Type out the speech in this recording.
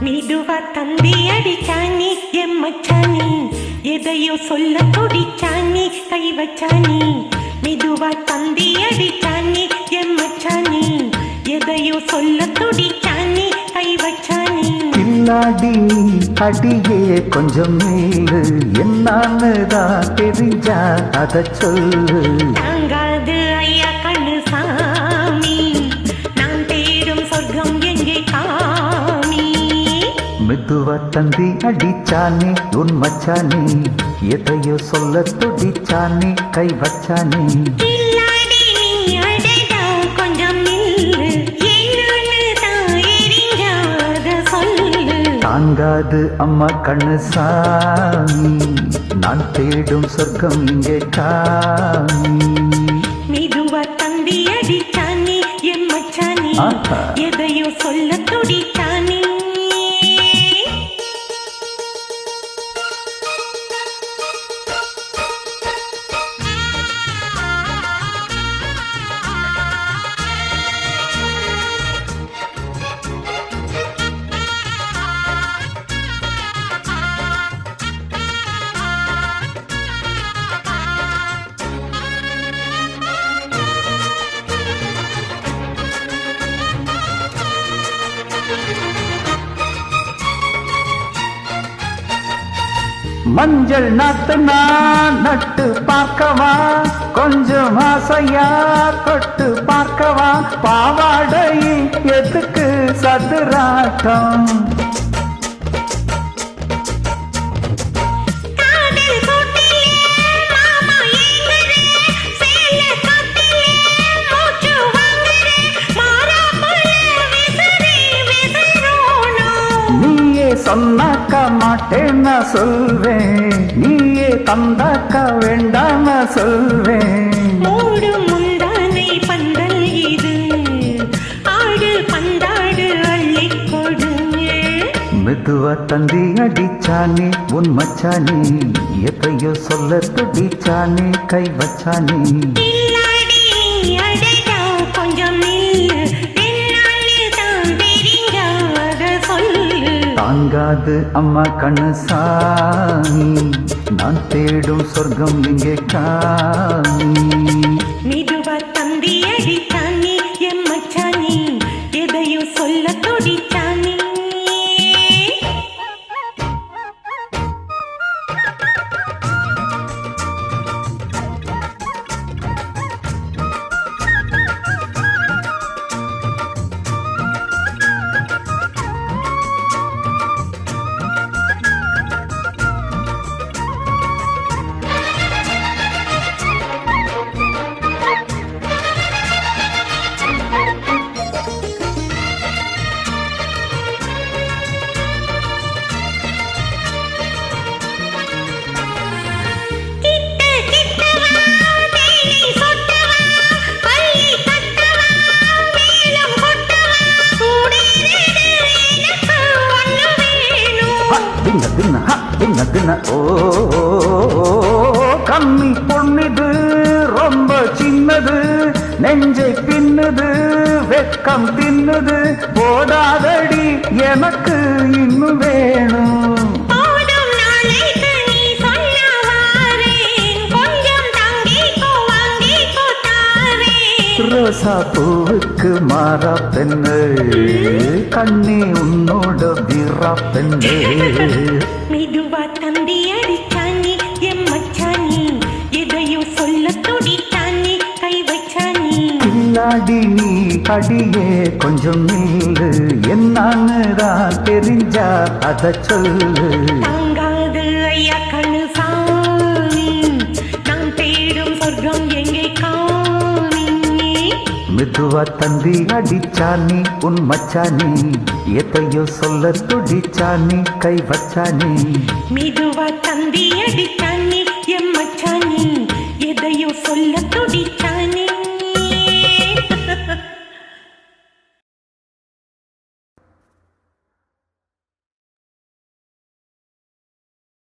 மெதுவா தந்தி அடிச்சானி எம்மச்சானி எதையோ சொல்ல துடிச்சானி கை வச்சானி மெதுவா தந்தி அடிச்சானி எம்மச்சானி எதையோ சொல்ல துடிச்சானி கை வச்சானி பின்னாடி அடியே கொஞ்சம் மேலு என்னான்னு தான் தெரிஞ்சா அத சொல்லு தாங்காது ஐயா கண்ணு சாமி நான் தேடும் சொர்க்கம் எங்கே காமி மெதுவா தந்தி அடிச்சானே உன் மச்சானே எதையோ சொல்ல துடிச்சானே கை வச்சானே தாங்காது அம்மா கண்ணு சாமி நான் தேடும் சொர்க்கம் இங்கே காமி மெதுவா தந்தி அடிச்சானே என் மச்சானே எதையோ சொல்ல துடிச்சானே மஞ்சள் நாத்து நான் நட்டு பார்க்கவா கொஞ்சம் ஆசையா தொட்டு பார்க்கவா பாவாடை எதுக்கு சதுராட்டம் சொன்னாக்கா மாட்டேன்னா சொல்வேன் நீயே தந்தாக்கா வேண்டாம சொல்வேன் மூடு முந்தானை பந்தல் இது ஆடு பந்தாடு அள்ளி கொடு மெதுவா தந்தி அடிச்சானே உன் மச்சானே எதையோ சொல்ல துடிச்சானே கை வச்சானே தாங்காது அம்மா கண்ணு சாமி நான் தேடும் சொர்க்கம் இங்கே காமி மெதுவா தந்தி அடிச்சானே என் மச்சானே எதையோ சொல்ல துடிச்சானே ஓ கம்மி பொண்ணுது ரொம்ப சின்னது நெஞ்சை பின்னுது வெக்கம் தின்னுது போதாதடி எனக்கு இன்னும் வேணும் ரோசா பூவுக்கு மாறா பெண்ணு கண்ணே உன்னோட வீரா பெண்ணு மெதுவா தந்தி அடிச்சானே என் மச்சானே எதையோ சொல்ல துடிச்சானே கை வச்சானே பின்னாடி நீ அடியே கொஞ்சம் நீளு என்னான்னு தான் தெரிஞ்சா அத சொல்லு தாங்காது ஐயா கண்ணு சாமி நான் தேடும் சொர்க்கம் எங்கே காமி மெதுவா தந்தி அடிச்சானே உன் மச்சானே எதையோ சொல்ல துடிச்சானே கை வச்சானே மெதுவா தந்தி அடிச்சானே என் மச்சானே எதையோ சொல்ல